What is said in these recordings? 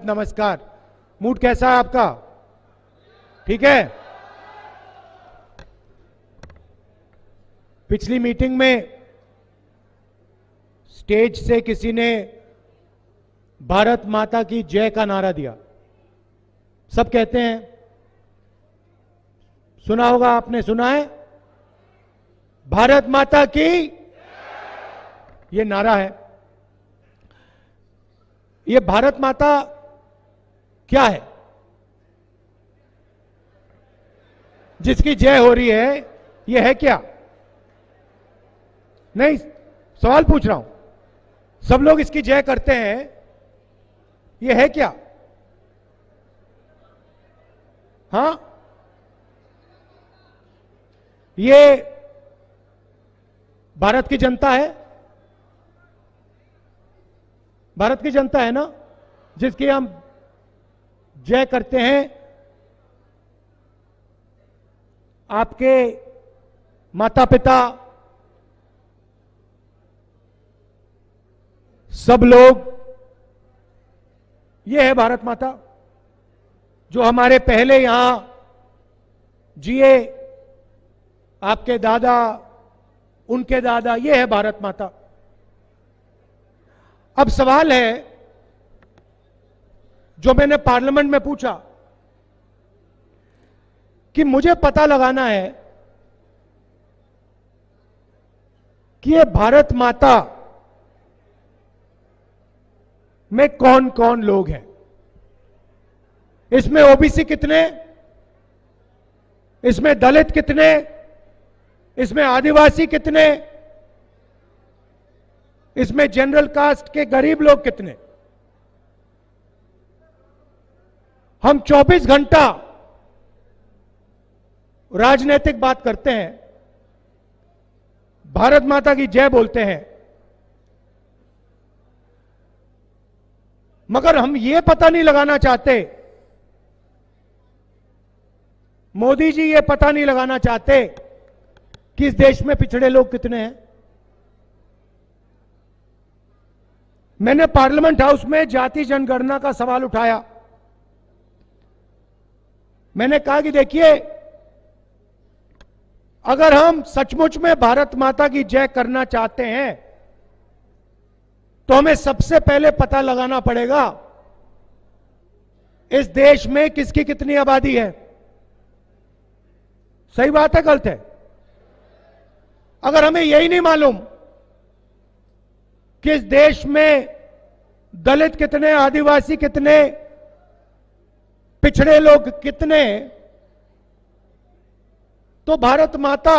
नमस्कार। मूड कैसा है आपका? ठीक है। पिछली मीटिंग में स्टेज से किसी ने भारत माता की जय का नारा दिया। सब कहते हैं, सुना होगा आपने, सुना है? भारत माता की ये नारा है। ये भारत माता क्या है जिसकी जय हो रही है? ये है क्या? नहीं, सवाल पूछ रहा हूं। सब लोग इसकी जय करते हैं, ये है क्या? हां, ये भारत की जनता है। भारत की जनता है ना, जिसकी हम जय करते हैं। आपके माता पिता सब लोग, ये है भारत माता। जो हमारे पहले यहां जिए, आपके दादा, उनके दादा, ये है भारत माता। अब सवाल है जो मैंने पार्लियामेंट में पूछा कि मुझे पता लगाना है कि ये भारत माता में कौन कौन लोग हैं। इसमें ओबीसी कितने, इसमें दलित कितने, इसमें आदिवासी कितने, इसमें जनरल कास्ट के गरीब लोग कितने। हम 24 घंटा राजनीतिक बात करते हैं, भारत माता की जय बोलते हैं, मगर हम ये पता नहीं लगाना चाहते, मोदी जी ये पता नहीं लगाना चाहते कि इस देश में पिछड़े लोग कितने हैं। मैंने पार्लियामेंट हाउस में जाति जनगणना का सवाल उठाया। मैंने कहा कि देखिए, अगर हम सचमुच में भारत माता की जय करना चाहते हैं तो हमें सबसे पहले पता लगाना पड़ेगा इस देश में किसकी कितनी आबादी है। सही बात है, गलत है? अगर हमें यही नहीं मालूम कि इस देश में दलित कितने, आदिवासी कितने, पिछड़े लोग कितने, तो भारत माता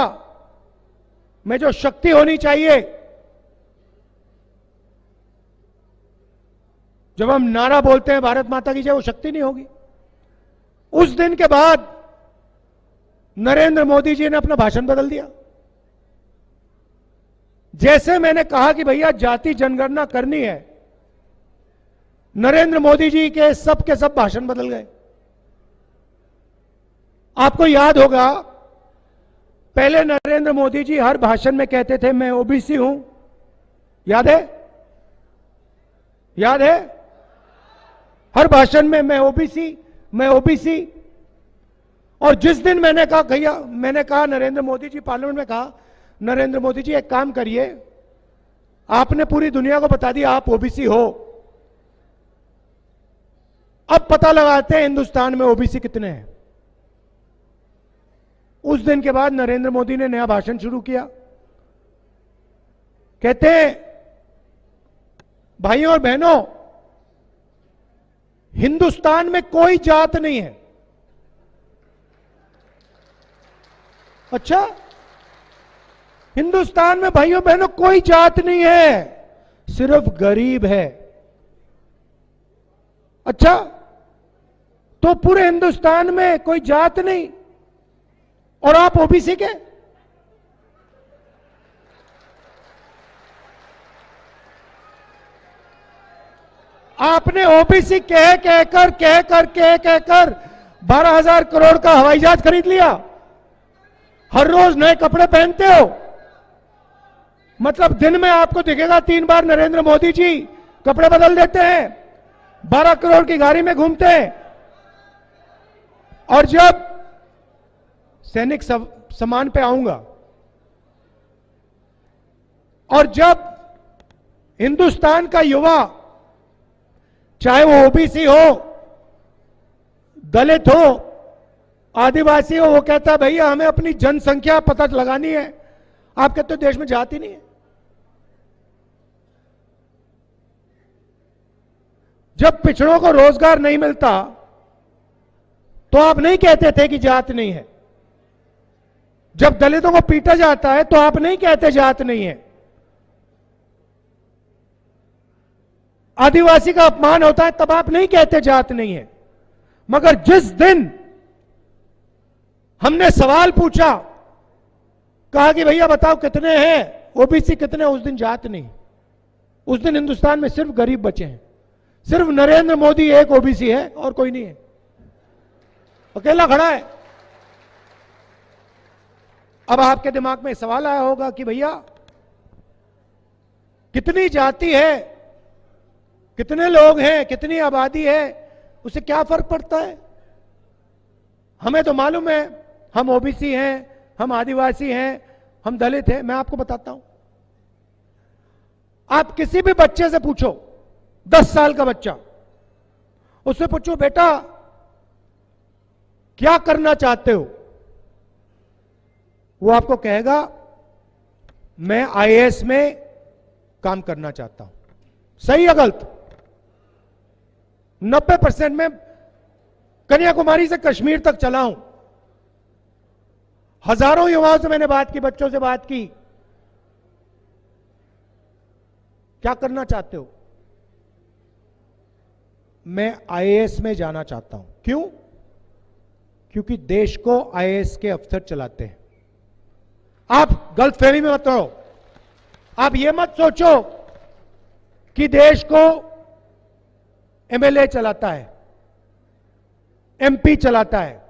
में जो शक्ति होनी चाहिए, जब हम नारा बोलते हैं भारत माता की जय, वो शक्ति नहीं होगी। उस दिन के बाद नरेंद्र मोदी जी ने अपना भाषण बदल दिया। जैसे मैंने कहा कि भैया जाति जनगणना करनी है, नरेंद्र मोदी जी के सब भाषण बदल गए। आपको याद होगा, पहले नरेंद्र मोदी जी हर भाषण में कहते थे मैं ओबीसी हूं। याद है? याद है? हर भाषण में मैं ओबीसी, मैं ओबीसी। और जिस दिन मैंने कहा, भैया, मैंने कहा नरेंद्र मोदी जी, पार्लियामेंट में कहा, नरेंद्र मोदी जी एक काम करिए, आपने पूरी दुनिया को बता दिया आप ओबीसी हो, अब पता लगाते हैं हिंदुस्तान में ओबीसी कितने हैं। उस दिन के बाद नरेंद्र मोदी ने नया भाषण शुरू किया। कहते हैं, भाइयों और बहनों, हिंदुस्तान में कोई जात नहीं है। अच्छा, हिंदुस्तान में भाइयों बहनों कोई जात नहीं है, सिर्फ गरीब है। अच्छा, तो पूरे हिंदुस्तान में कोई जात नहीं और आप ओबीसी के? आपने ओबीसी कह कहकर 12,000 करोड़ का हवाई जहाज खरीद लिया। हर रोज नए कपड़े पहनते हो, मतलब दिन में आपको दिखेगा 3 बार नरेंद्र मोदी जी कपड़े बदल देते हैं। 12 करोड़ की गाड़ी में घूमते हैं। और जब सैनिक सम्मान पे आऊंगा और जब हिंदुस्तान का युवा, चाहे वो ओबीसी हो, दलित हो, आदिवासी हो, वो कहता है भैया हमें अपनी जनसंख्या पता लगानी है, आप कहते हो देश में जाति नहीं है। जब पिछड़ों को रोजगार नहीं मिलता तो आप नहीं कहते थे कि जात नहीं है। जब दलितों को पीटा जाता है तो आप नहीं कहते जात नहीं है। आदिवासी का अपमान होता है तब आप नहीं कहते जात नहीं है। मगर जिस दिन हमने सवाल पूछा, कहा कि भैया बताओ कितने हैं ओबीसी, कितने, उस दिन जात नहीं। उस दिन हिंदुस्तान में सिर्फ गरीब बचे हैं। सिर्फ नरेंद्र मोदी एक ओबीसी है और कोई नहीं है, अकेला खड़ा है। अब आपके दिमाग में सवाल आया होगा कि भैया कितनी जाति है, कितने लोग हैं, कितनी आबादी है, उससे क्या फर्क पड़ता है? हमें तो मालूम है हम ओबीसी हैं, हम आदिवासी हैं, हम दलित हैं। मैं आपको बताता हूं, आप किसी भी बच्चे से पूछो, 10 साल का बच्चा, उससे पूछो बेटा क्या करना चाहते हो, वो आपको कहेगा मैं आईएएस में काम करना चाहता हूं। सही या गलत? 90% में कन्याकुमारी से कश्मीर तक चला हूं, हजारों युवाओं से मैंने बात की, बच्चों से बात की, क्या करना चाहते हो? मैं आईएएस में जाना चाहता हूं। क्यों? क्योंकि देश को आईएएस के अफसर चलाते हैं। आप गलतफहमी में मत रहो। आप ये मत सोचो कि देश को एमएलए चलाता है, एमपी चलाता है।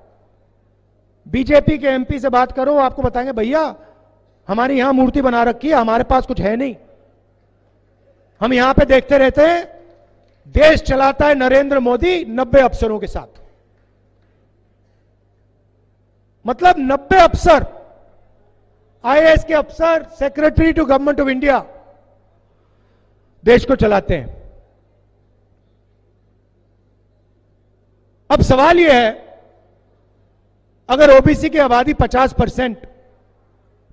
बीजेपी के एमपी से बात करो, आपको बताएंगे भैया हमारी यहां मूर्ति बना रखी है, हमारे पास कुछ है नहीं, हम यहां पे देखते रहते हैं। देश चलाता है नरेंद्र मोदी 90 अफसरों के साथ। मतलब 90 अफसर, आईएएस के अफसर, secretary to government of India देश को चलाते हैं। अब सवाल यह है, अगर ओबीसी की आबादी 50%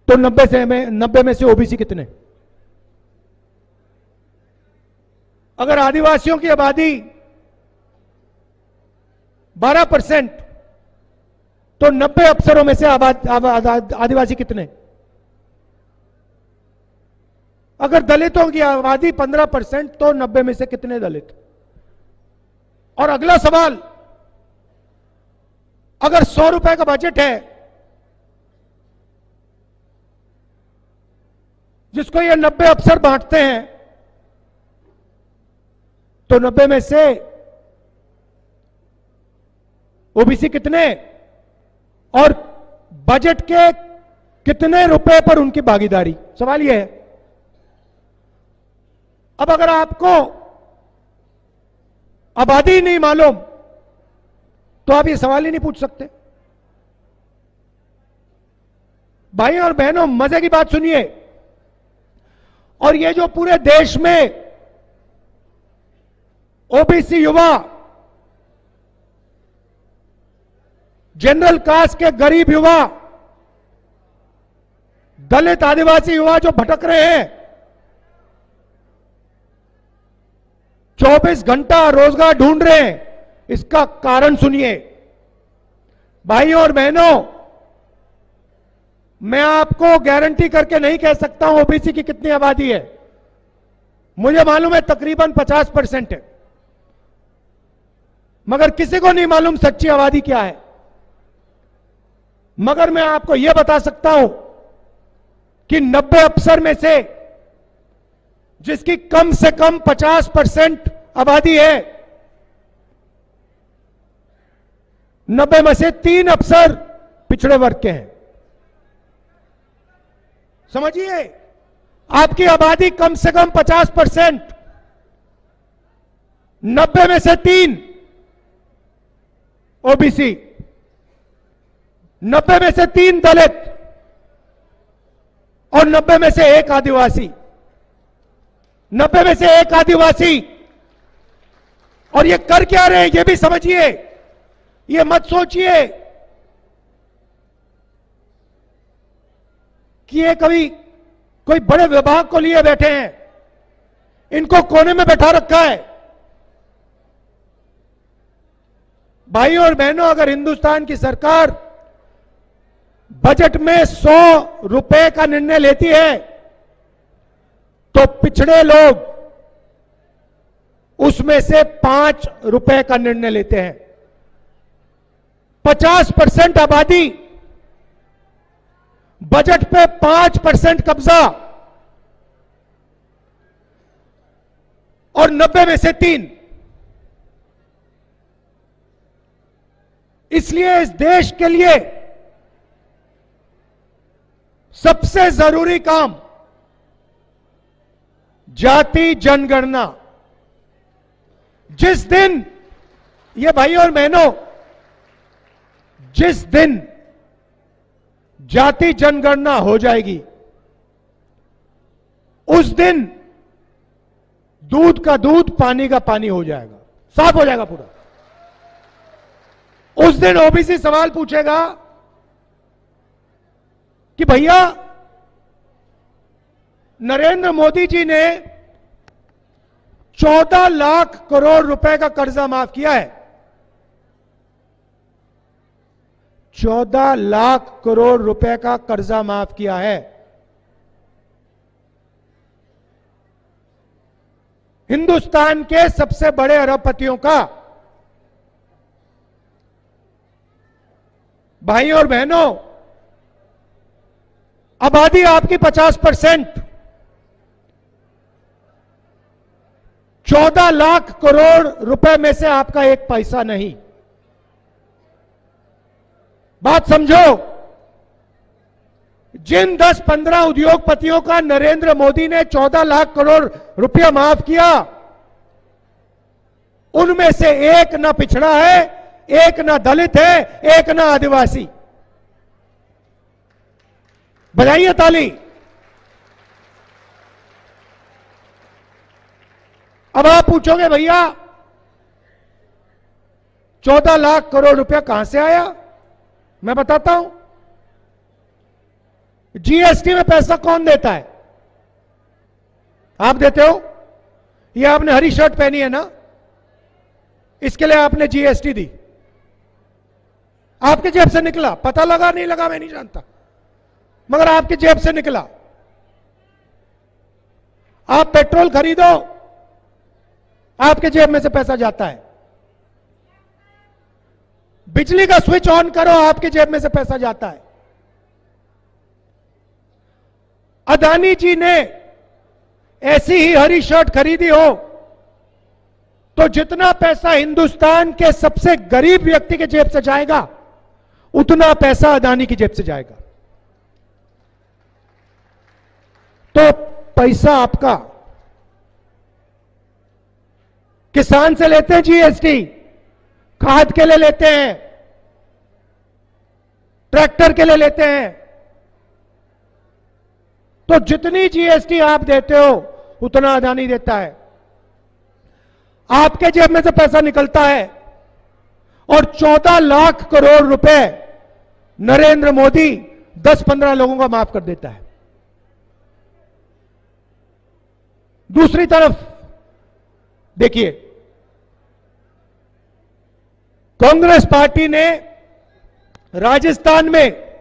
तो 90 में से ओबीसी कितने? अगर आदिवासियों की आबादी 12% तो 90 अफसरों में से आदिवासी कितने? अगर दलितों की आबादी 15% तो 90 में से कितने दलित? और अगला सवाल, अगर 100 रुपए का बजट है जिसको ये 90 अफसर बांटते हैं, तो 90 में से ओबीसी कितने और बजट के कितने रुपए पर उनकी भागीदारी? सवाल यह है। अब अगर आपको आबादी नहीं मालूम तो आप ये सवाल ही नहीं पूछ सकते। भाई और बहनों, मजे की बात सुनिए, और ये जो पूरे देश में ओबीसी युवा, जनरल कास्ट के गरीब युवा, दलित आदिवासी युवा जो भटक रहे हैं, 24 घंटा रोजगार ढूंढ रहे हैं, इसका कारण सुनिए। भाइयों और बहनों, मैं आपको गारंटी करके नहीं कह सकता हूं ओबीसी की कितनी आबादी है। मुझे मालूम है तकरीबन 50% है, मगर किसी को नहीं मालूम सच्ची आबादी क्या है। मगर मैं आपको यह बता सकता हूं कि 90 अफसर में से जिसकी कम से कम 50% आबादी है, 90 में से 3 अफसर पिछड़े वर्ग के हैं। समझिए, आपकी आबादी कम से कम 50%, 90 में से 3 ओबीसी, 90 में से 3 दलित और 90 में से 1 आदिवासी, 90 में से 1 आदिवासी। और ये कर क्या रहे हैं ये भी समझिए, ये मत सोचिए कि ये कभी कोई बड़े विभाग को लिए बैठे हैं, इनको कोने में बैठा रखा है। भाइयों और बहनों, अगर हिंदुस्तान की सरकार बजट में 100 रुपए का निर्णय लेती है तो पिछड़े लोग उसमें से 5 रुपए का निर्णय लेते हैं। 50% आबादी, बजट पे 5% कब्जा और 90 में से 3। इसलिए इस देश के लिए सबसे जरूरी काम जाति जनगणना। जिस दिन, ये भाइयों और बहनों, जिस दिन जाति जनगणना हो जाएगी उस दिन दूध का दूध, पानी का पानी हो जाएगा, साफ हो जाएगा पूरा। उस दिन ओबीसी सवाल पूछेगा कि भैया नरेंद्र मोदी जी ने 14 लाख करोड़ रुपए का कर्जा माफ किया है। 14 लाख करोड़ रुपए का कर्जा माफ किया है। हिंदुस्तान के सबसे बड़े अरबपतियों का। भाइयों और बहनों, आबादी आपकी 50%, 14 लाख करोड़ रुपए में से आपका 1 पैसा नहीं। बात समझो, जिन 10-15 उद्योगपतियों का नरेंद्र मोदी ने 14 लाख करोड़ रुपया माफ किया, उनमें से 1 ना पिछड़ा है, 1 ना दलित है, 1 ना आदिवासी। बजाइए ताली। अब आप पूछोगे भैया 14 लाख करोड़ रुपया कहां से आया? मैं बताता हूं। जीएसटी में पैसा कौन देता है? आप देते हो। ये आपने हरी शर्ट पहनी है ना, इसके लिए आपने जीएसटी दी, आपके जेब से निकला। पता लगा नहीं लगा मैं नहीं जानता, मगर आपकी जेब से निकला। आप पेट्रोल खरीदो, आपके जेब में से पैसा जाता है। बिजली का स्विच ऑन करो, आपके जेब में से पैसा जाता है। अदानी जी ने ऐसी ही हरी शर्ट खरीदी हो तो जितना पैसा हिंदुस्तान के सबसे गरीब व्यक्ति के जेब से जाएगा, उतना पैसा अदानी की जेब से जाएगा। तो पैसा आपका। किसान से लेते हैं जीएसटी, खाद के लिए लेते हैं, ट्रैक्टर के लिए लेते हैं। तो जितनी जीएसटी आप देते हो उतना अदानी देता है। आपके जेब में से पैसा निकलता है और 14 लाख करोड़ रुपए नरेंद्र मोदी 10-15 लोगों का माफ कर देता है। दूसरी तरफ देखिए, कांग्रेस पार्टी ने राजस्थान में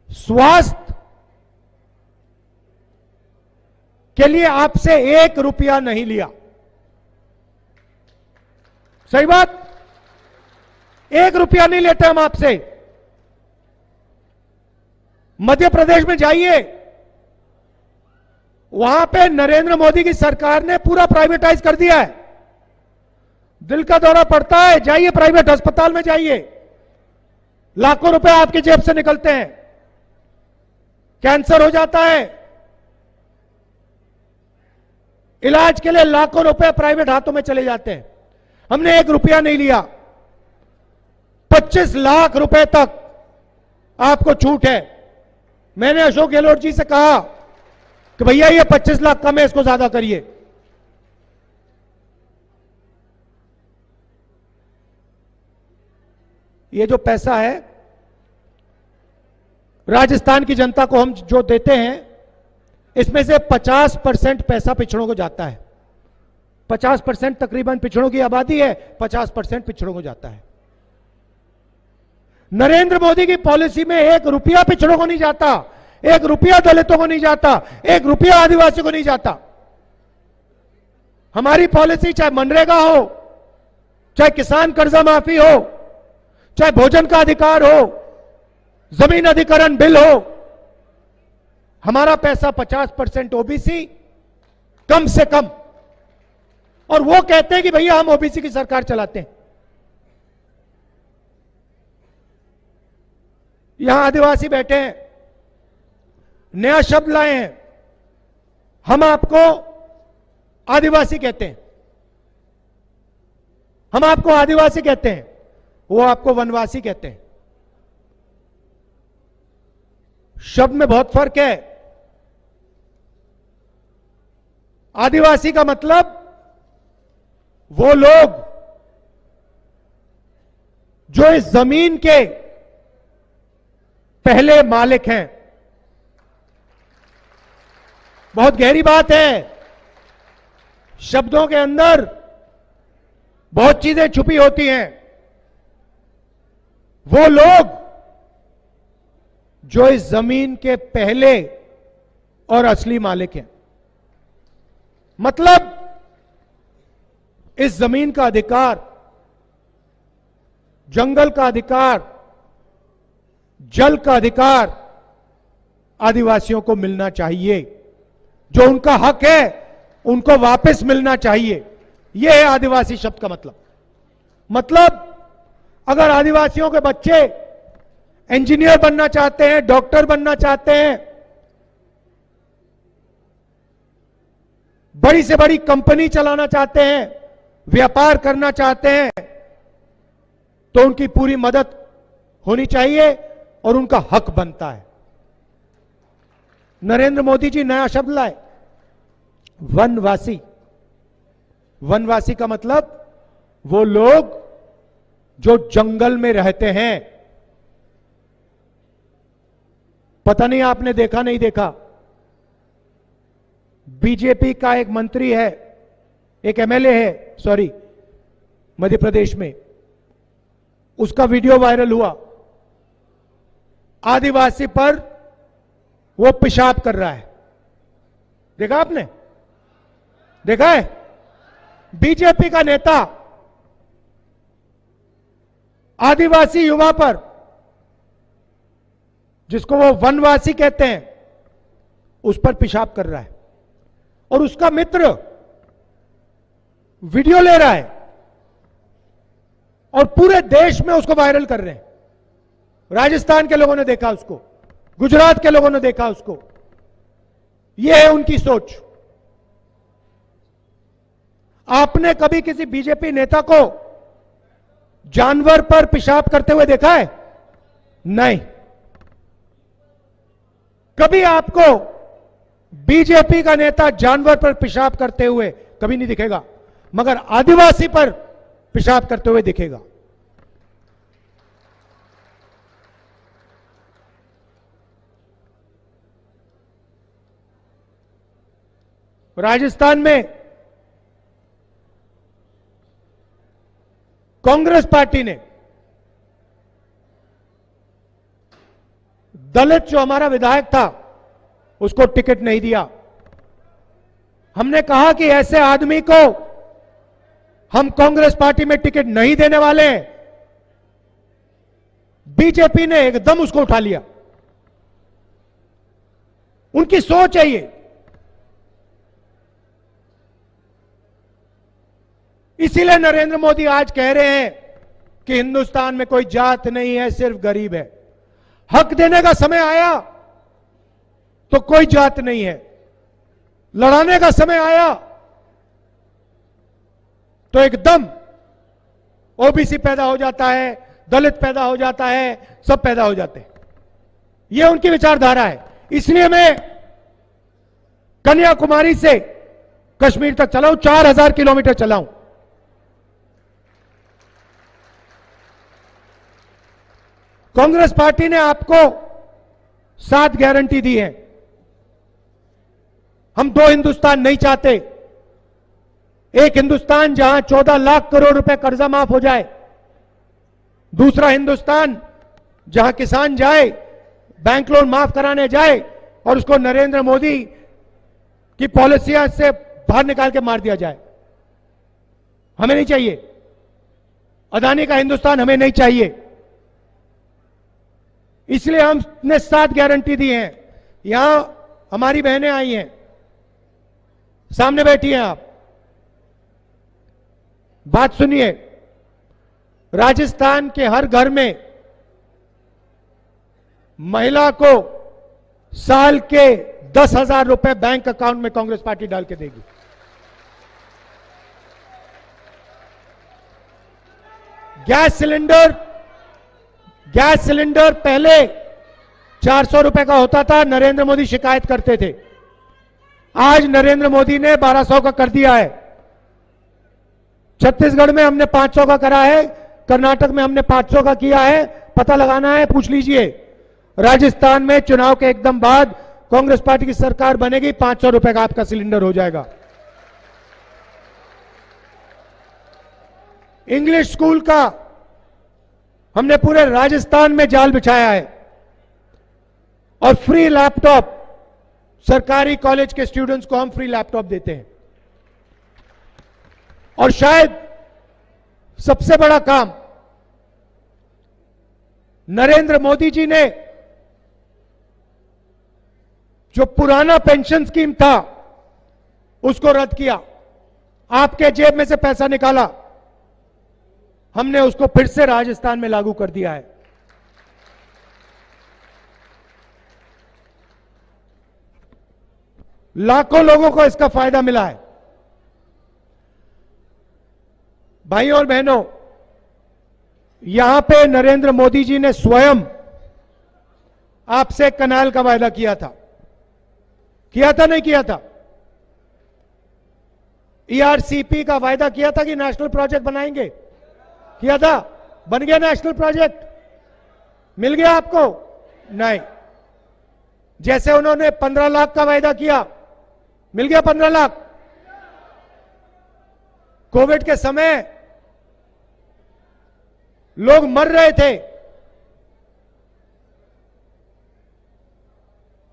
स्वास्थ्य के लिए आपसे 1 रुपया नहीं लिया। सही बात, 1 रुपया नहीं लेते हम आपसे। मध्य प्रदेश में जाइए, वहां पे नरेंद्र मोदी की सरकार ने पूरा प्राइवेटाइज कर दिया है। दिल का दौरा पड़ता है, जाइए प्राइवेट अस्पताल में जाइए, लाखों रुपए आपकी जेब से निकलते हैं। कैंसर हो जाता है, इलाज के लिए लाखों रुपए प्राइवेट हाथों में चले जाते हैं। हमने 1 रुपया नहीं लिया। 25 लाख रुपए तक आपको छूट है। मैंने अशोक गहलोत जी से कहा कि भैया ये 25 लाख कम है, इसको ज्यादा करिए। ये जो पैसा है राजस्थान की जनता को हम जो देते हैं, इसमें से 50% पैसा पिछड़ों को जाता है। 50% तकरीबन पिछड़ों की आबादी है, 50% पिछड़ों को जाता है। नरेंद्र मोदी की पॉलिसी में 1 रुपया पिछड़ों को नहीं जाता, 1 रुपया दलितों को नहीं जाता, 1 रुपया आदिवासी को नहीं जाता। हमारी पॉलिसी चाहे मनरेगा हो, चाहे किसान कर्जा माफी हो, चाहे भोजन का अधिकार हो, जमीन अधिकरण बिल हो, हमारा पैसा 50% ओबीसी कम से कम। और वो कहते हैं कि भैया हम ओबीसी की सरकार चलाते हैं। यहां आदिवासी बैठे हैं, नया शब्द लाए हैं, हम आपको आदिवासी कहते हैं, हम आपको आदिवासी कहते हैं, वो आपको वनवासी कहते हैं। शब्द में बहुत फर्क है। आदिवासी का मतलब वो लोग जो इस जमीन के पहले मालिक हैं। बहुत गहरी बात है, शब्दों के अंदर बहुत चीजें छुपी होती हैं। वो लोग जो इस जमीन के पहले और असली मालिक हैं, मतलब इस जमीन का अधिकार, जंगल का अधिकार, जल का अधिकार आदिवासियों को मिलना चाहिए। जो उनका हक है उनको वापस मिलना चाहिए। यह है आदिवासी शब्द का मतलब अगर आदिवासियों के बच्चे इंजीनियर बनना चाहते हैं, डॉक्टर बनना चाहते हैं, बड़ी से बड़ी कंपनी चलाना चाहते हैं, व्यापार करना चाहते हैं, तो उनकी पूरी मदद होनी चाहिए और उनका हक बनता है। नरेंद्र मोदी जी नया शब्द लाए, वनवासी। वनवासी का मतलब वो लोग जो जंगल में रहते हैं। पता नहीं आपने देखा नहीं देखा, बीजेपी का एक मंत्री है, एक एमएलए है, सॉरी, मध्य प्रदेश में, उसका वीडियो वायरल हुआ। आदिवासी पर वो पेशाब कर रहा है। देखा आपने? देखा है? बीजेपी का नेता आदिवासी युवा पर, जिसको वो वनवासी कहते हैं, उस पर पेशाब कर रहा है और उसका मित्र वीडियो ले रहा है और पूरे देश में उसको वायरल कर रहे हैं। राजस्थान के लोगों ने देखा उसको, गुजरात के लोगों ने देखा उसको। यह है उनकी सोच। आपने कभी किसी बीजेपी नेता को जानवर पर पेशाब करते हुए देखा है? नहीं। कभी आपको बीजेपी का नेता जानवर पर पेशाब करते हुए कभी नहीं दिखेगा, मगर आदिवासी पर पेशाब करते हुए दिखेगा। राजस्थान में कांग्रेस पार्टी ने दलित जो हमारा विधायक था उसको टिकट नहीं दिया। हमने कहा कि ऐसे आदमी को हम कांग्रेस पार्टी में टिकट नहीं देने वाले हैं। बीजेपी ने एकदम उसको उठा लिया। उनकी सोच है ये। इसीलिए नरेंद्र मोदी आज कह रहे हैं कि हिंदुस्तान में कोई जात नहीं है, सिर्फ गरीब है। हक देने का समय आया तो कोई जात नहीं है, लड़ाने का समय आया तो एकदम ओबीसी पैदा हो जाता है, दलित पैदा हो जाता है, सब पैदा हो जाते हैं। यह उनकी विचारधारा है। इसलिए मैं कन्याकुमारी से कश्मीर तक चला हूं, 4000 किलोमीटर चला हूं। कांग्रेस पार्टी ने आपको 7 गारंटी दी है। हम 2 हिंदुस्तान नहीं चाहते। एक हिंदुस्तान जहां 14 लाख करोड़ रुपए कर्जा माफ हो जाए, दूसरा हिंदुस्तान जहां किसान जाए, बैंक लोन माफ कराने जाए और उसको नरेंद्र मोदी की पॉलिसियां से बाहर निकाल के मार दिया जाए। हमें नहीं चाहिए। अदानी का हिंदुस्तान हमें नहीं चाहिए। इसलिए हमने 7 गारंटी दी हैं। यहां हमारी बहनें आई हैं, सामने बैठी हैं आप, बात सुनिए। राजस्थान के हर घर में महिला को साल के 10,000 रुपए बैंक अकाउंट में कांग्रेस पार्टी डाल के देगी। गैस सिलेंडर पहले 400 रुपए का होता था, नरेंद्र मोदी शिकायत करते थे। आज नरेंद्र मोदी ने 1200 का कर दिया है। छत्तीसगढ़ में हमने 500 का करा है, कर्नाटक में हमने 500 का किया है। पता लगाना है, पूछ लीजिए। राजस्थान में चुनाव के एकदम बाद कांग्रेस पार्टी की सरकार बनेगी, 500 रुपए का आपका सिलेंडर हो जाएगा। इंग्लिश स्कूल का हमने पूरे राजस्थान में जाल बिछाया है और फ्री लैपटॉप सरकारी कॉलेज के स्टूडेंट्स को हम फ्री लैपटॉप देते हैं। और शायद सबसे बड़ा काम, नरेंद्र मोदी जी ने जो पुराना पेंशन स्कीम था उसको रद्द किया। आपके जेब में से पैसा निकाला, हमने उसको फिर से राजस्थान में लागू कर दिया है। लाखों लोगों को इसका फायदा मिला है। भाइयों और बहनों, यहां पे नरेंद्र मोदी जी ने स्वयं आपसे कनाल का वायदा किया था नहीं किया था? ईआरसीपी का वायदा किया था कि नेशनल प्रोजेक्ट बनाएंगे, किया था? बन गया नेशनल प्रोजेक्ट? मिल गया आपको? नहीं। जैसे उन्होंने 15 लाख का वायदा किया, मिल गया 15 लाख? कोविड के समय लोग मर रहे थे,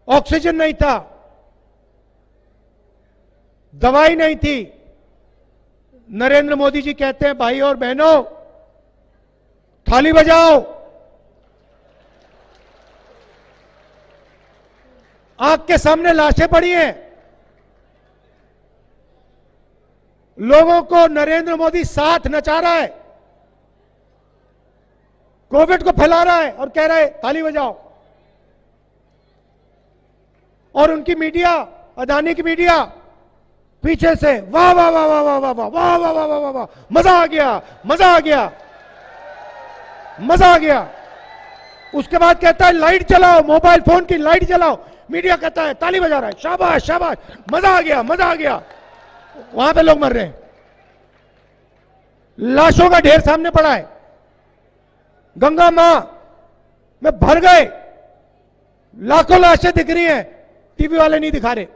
ऑक्सीजन नहीं था, दवाई नहीं थी। नरेंद्र मोदी जी कहते हैं, भाई और बहनों, थाली बजाओ, आंख के सामने लाशें पड़ी हैं। लोगों को नरेंद्र मोदी साथ नचा रहा है, कोविड को फैला रहा है और कह रहा है ताली बजाओ। और उनकी मीडिया, अदानी की मीडिया पीछे से वाह वाह वाह वाह वाह वाह वाह वाह वाह वाह वाह वाह, मजा आ गया, मजा आ गया, मजा आ गया। उसके बाद कहता है लाइट जलाओ, मोबाइल फोन की लाइट जलाओ। मीडिया कहता है ताली बजा रहा है, शाबाश शाबाश, मजा आ गया, मजा आ गया। वहां पे लोग मर रहे हैं, लाशों का ढेर सामने पड़ा है, गंगा मां में भर गए, लाखों लाशें दिख रही हैं, टीवी वाले नहीं दिखा रहे।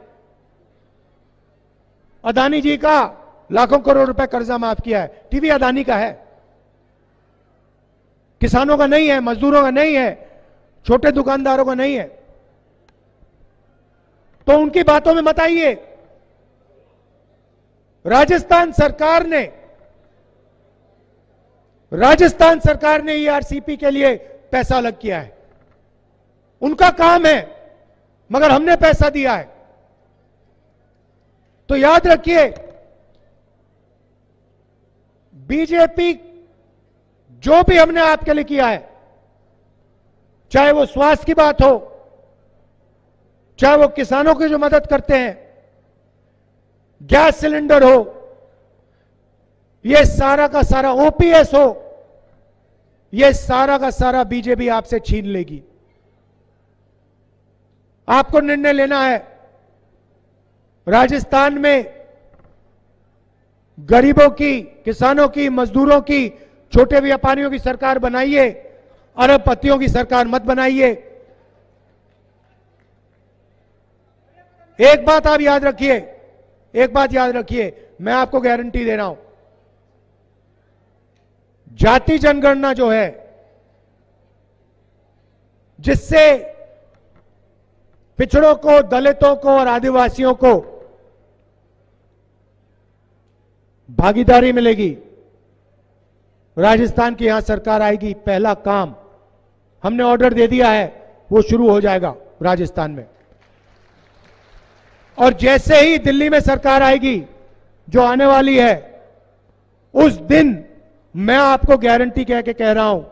अदानी जी का लाखों करोड़ रुपए कर्जा माफ किया है, टीवी अदानी का है, किसानों का नहीं है, मजदूरों का नहीं है, छोटे दुकानदारों का नहीं है। तो उनकी बातों में मत आइए। राजस्थान सरकार ने ईआरसीपी के लिए पैसा अलग किया है, उनका काम है, मगर हमने पैसा दिया है। तो याद रखिए, बीजेपी जो भी हमने आपके लिए किया है, चाहे वो स्वास्थ्य की बात हो, चाहे वो किसानों की जो मदद करते हैं, गैस सिलेंडर हो, ये सारा का सारा ओपीएस हो, ये सारा का सारा बीजेपी आपसे छीन लेगी। आपको निर्णय लेना है। राजस्थान में गरीबों की, किसानों की, मजदूरों की, छोटे व्यापारियों की सरकार बनाइए, अरबपतियों की सरकार मत बनाइए। एक बात आप याद रखिए, एक बात याद रखिए, मैं आपको गारंटी दे रहा हूं, जाति जनगणना जो है, जिससे पिछड़ों को, दलितों को और आदिवासियों को भागीदारी मिलेगी, राजस्थान की यहां सरकार आएगी, पहला काम हमने ऑर्डर दे दिया है, वो शुरू हो जाएगा राजस्थान में। और जैसे ही दिल्ली में सरकार आएगी, जो आने वाली है, उस दिन मैं आपको गारंटी कह रहा हूं,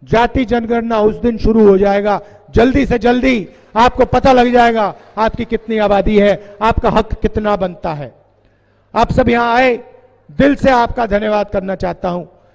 जाति जनगणना उस दिन शुरू हो जाएगा। जल्दी से जल्दी आपको पता लग जाएगा आपकी कितनी आबादी है, आपका हक कितना बनता है। आप सब यहां आए, दिल से आपका धन्यवाद करना चाहता हूं।